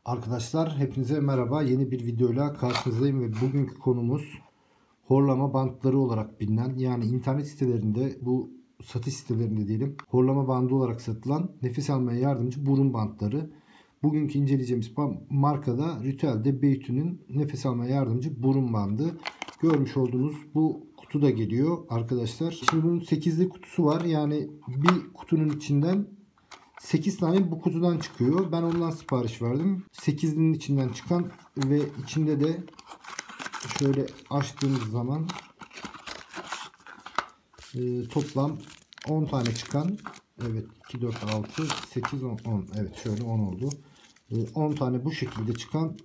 Arkadaşlar hepinize merhaba. Yeni bir videoyla karşınızdayım ve bugünkü konumuz horlama bantları olarak bilinen, yani internet sitelerinde, bu satış sitelerinde diyelim, horlama bandı olarak satılan nefes almaya yardımcı burun bantları. Bugünkü inceleyeceğimiz markada Ritual'de Beytü'nün nefes almaya yardımcı burun bandı. Görmüş olduğunuz bu kutuda geliyor arkadaşlar. Şimdi bunun 8'li kutusu var. Yani bir kutunun içinden 8 tane bu kutudan çıkıyor. Ben ondan sipariş verdim. 8'linin içinden çıkan ve içinde de şöyle açtığımız zaman toplam 10 tane çıkan, evet 2, 4, 6, 8, 10, 10. Evet şöyle 10 oldu. 10 tane bu şekilde çıkan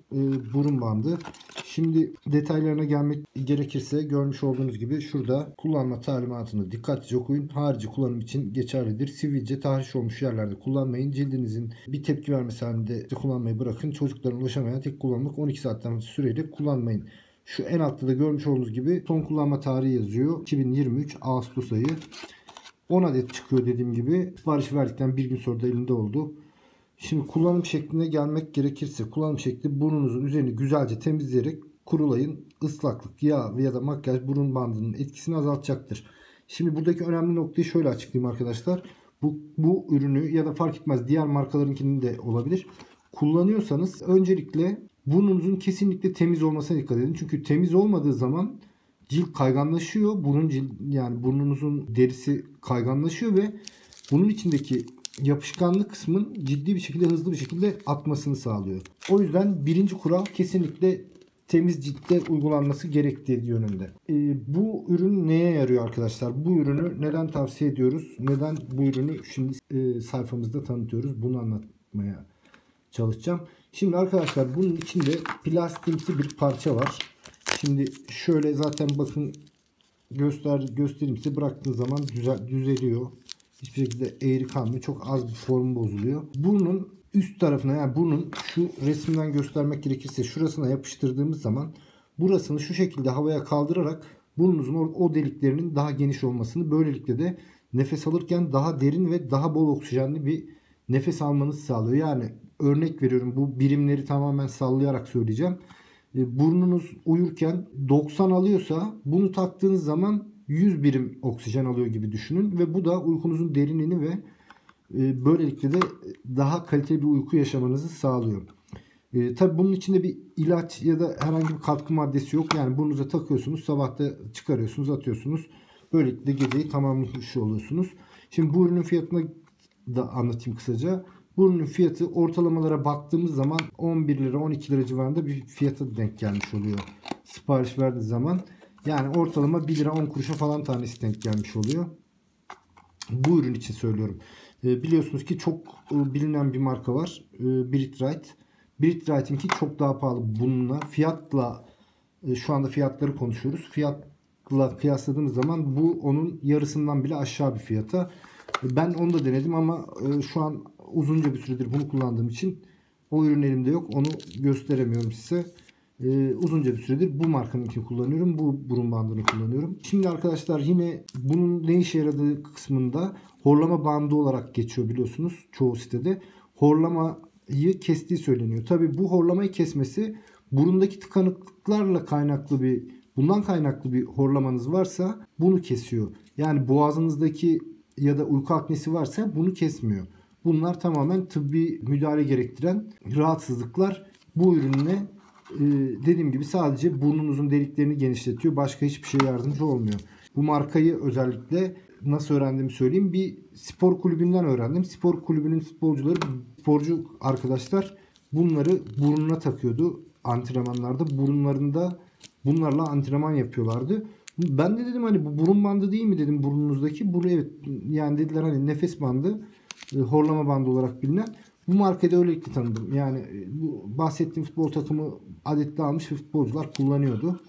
burun bandı. Şimdi detaylarına gelmek gerekirse görmüş olduğunuz gibi şurada kullanma talimatını dikkatlice okuyun. Harici kullanım için geçerlidir. Sivilce, tahriş olmuş yerlerde kullanmayın. Cildinizin bir tepki vermesi halinde kullanmayı bırakın. Çocukların ulaşamayan tek kullanımlık 12 saatten süreyle kullanmayın. Şu en altta da görmüş olduğunuz gibi son kullanma tarihi yazıyor. 2023 Ağustos ayı. 10 adet çıkıyor dediğim gibi. Sipariş verdikten bir gün sonra da elinde oldu. Şimdi kullanım şekline gelmek gerekirse, kullanım şekli: burnunuzun üzerini güzelce temizleyerek kurulayın. Islaklık, yağ ya da makyaj burun bandının etkisini azaltacaktır. Şimdi buradaki önemli noktayı şöyle açıklayayım arkadaşlar. Bu ürünü ya da fark etmez diğer markalarınkinin de olabilir, kullanıyorsanız öncelikle burnunuzun kesinlikle temiz olmasına dikkat edin. Çünkü temiz olmadığı zaman cilt kayganlaşıyor. Yani burnunuzun derisi kayganlaşıyor ve bunun içindeki yapışkanlı kısmın ciddi bir şekilde, hızlı bir şekilde atmasını sağlıyor. O yüzden birinci kural kesinlikle temiz ciltte uygulanması gerektiği yönünde. Bu ürün neye yarıyor arkadaşlar? Bu ürünü neden tavsiye ediyoruz? Neden bu ürünü şimdi sayfamızda tanıtıyoruz? Bunu anlatmaya çalışacağım. Şimdi arkadaşlar bunun içinde plastimsi bir parça var. Şimdi şöyle zaten bakın, göstereyim size, bıraktığınız zaman düzeliyor. Hiçbir şekilde eğri kalmıyor. Çok az bir formu bozuluyor. Burnun üst tarafına, yani burnun şu resimden göstermek gerekirse şurasına yapıştırdığımız zaman burasını şu şekilde havaya kaldırarak burnunuzun o deliklerinin daha geniş olmasını, böylelikle de nefes alırken daha derin ve daha bol oksijenli bir nefes almanızı sağlıyor. Yani örnek veriyorum, bu birimleri tamamen sallayarak söyleyeceğim. Burnunuz uyurken 90 alıyorsa bunu taktığınız zaman 100 birim oksijen alıyor gibi düşünün ve bu da uykunuzun derinliğini ve böylelikle de daha kaliteli bir uyku yaşamanızı sağlıyor. Tabi bunun içinde bir ilaç ya da herhangi bir katkı maddesi yok. Yani burnunuza takıyorsunuz, sabah da çıkarıyorsunuz, atıyorsunuz. Böylelikle geceyi tamamlamış oluyorsunuz. Şimdi bu ürünün fiyatını da anlatayım kısaca. Bu ürünün fiyatı ortalamalara baktığımız zaman 11 lira 12 lira civarında bir fiyata denk gelmiş oluyor sipariş verdiğiniz zaman. Yani ortalama 1 lira 10 kuruşa falan tanesi denk gelmiş oluyor. Bu ürün için söylüyorum. Biliyorsunuz ki çok bilinen bir marka var. Breathe Right. Breathe Right'inki çok daha pahalı bununla. Fiyatla şu anda fiyatları konuşuyoruz. Fiyatla kıyasladığımız zaman bu onun yarısından bile aşağı bir fiyata. Ben onu da denedim ama şu an uzunca bir süredir bunu kullandığım için o ürün elimde yok. Onu gösteremiyorum size. Uzunca bir süredir bu markanınkini kullanıyorum. Bu burun bandını kullanıyorum. Şimdi arkadaşlar, yine bunun ne işe yaradığı kısmında horlama bandı olarak geçiyor biliyorsunuz çoğu sitede. Horlamayı kestiği söyleniyor. Tabi bu horlamayı kesmesi, burundaki tıkanıklıklarla bundan kaynaklı bir horlamanız varsa bunu kesiyor. Yani boğazınızdaki ya da uyku apnesi varsa bunu kesmiyor. Bunlar tamamen tıbbi müdahale gerektiren rahatsızlıklar. Bu ürünle dediğim gibi sadece burnunuzun deliklerini genişletiyor. Başka hiçbir şeye yardımcı olmuyor. Bu markayı özellikle nasıl öğrendiğimi söyleyeyim. Bir spor kulübünden öğrendim. Spor kulübünün sporcu arkadaşlar bunları burnuna takıyordu antrenmanlarda. Bunlarla antrenman yapıyorlardı. Ben de dedim hani bu burun bandı değil mi dedim burnunuzdaki. Bu evet, yani dediler hani nefes bandı, horlama bandı olarak bilinen. Bu markayı da öylelikle tanıdım. Yani bu bahsettiğim futbol takımı adette almış futbolcular kullanıyordu.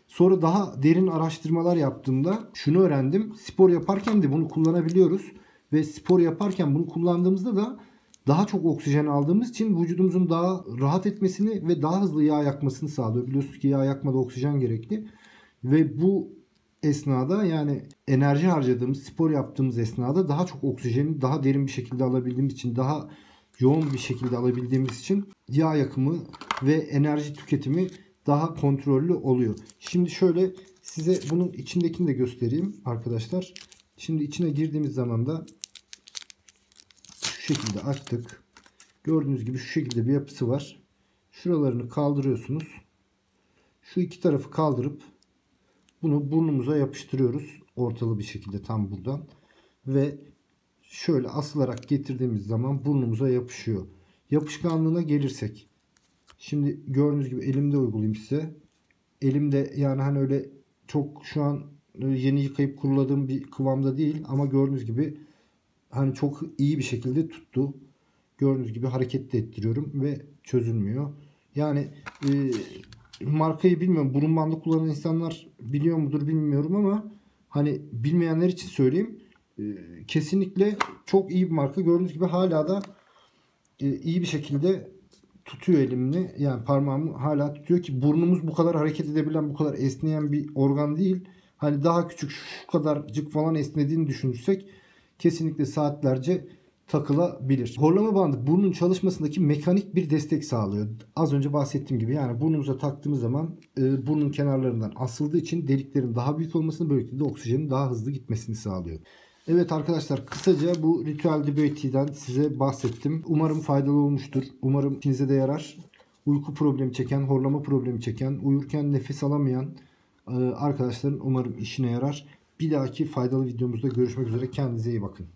Sonra daha derin araştırmalar yaptığımda şunu öğrendim. Spor yaparken de bunu kullanabiliyoruz. Ve spor yaparken bunu kullandığımızda da daha çok oksijen aldığımız için vücudumuzun daha rahat etmesini ve daha hızlı yağ yakmasını sağlıyor. Biliyorsunuz ki yağ yakmada oksijen gerekli. Ve bu esnada, yani enerji harcadığımız, spor yaptığımız esnada daha çok oksijeni daha derin bir şekilde alabildiğimiz için, daha yoğun bir şekilde alabildiğimiz için yağ yakımı ve enerji tüketimi daha kontrollü oluyor. Şimdi şöyle size bunun içindekini de göstereyim arkadaşlar. Şimdi içine girdiğimiz zaman da şu şekilde açtık. Gördüğünüz gibi şu şekilde bir yapısı var. Şuralarını kaldırıyorsunuz. Şu iki tarafı kaldırıp bunu burnumuza yapıştırıyoruz. Ortalı bir şekilde tam buradan. Ve şöyle asılarak getirdiğimiz zaman burnumuza yapışıyor. Yapışkanlığına gelirsek. Şimdi gördüğünüz gibi elimde uygulayayım size. Elimde yani hani öyle çok şu an yeni yıkayıp kuruladığım bir kıvamda değil. Ama gördüğünüz gibi hani çok iyi bir şekilde tuttu. Gördüğünüz gibi hareket de ettiriyorum ve çözülmüyor. Yani markayı bilmiyorum. Burun bandı kullanan insanlar biliyor mudur bilmiyorum ama hani bilmeyenler için söyleyeyim. Kesinlikle çok iyi bir marka. Gördüğünüz gibi hala da iyi bir şekilde tutuyor elimle. Yani parmağımı hala tutuyor ki burnumuz bu kadar hareket edebilen, bu kadar esneyen bir organ değil. Hani daha küçük şu kadarcık falan esnediğini düşünürsek kesinlikle saatlerce takılabilir. Horlama bandı burnun çalışmasındaki mekanik bir destek sağlıyor. Az önce bahsettiğim gibi yani burnumuza taktığımız zaman burnun kenarlarından asıldığı için deliklerin daha büyük olmasını, böylelikle de oksijenin daha hızlı gitmesini sağlıyor. Evet arkadaşlar, kısaca bu Ritual Debate'den size bahsettim. Umarım faydalı olmuştur. Umarım işinize de yarar. Uyku problemi çeken, horlama problemi çeken, uyurken nefes alamayan arkadaşların umarım işine yarar. Bir dahaki faydalı videomuzda görüşmek üzere. Kendinize iyi bakın.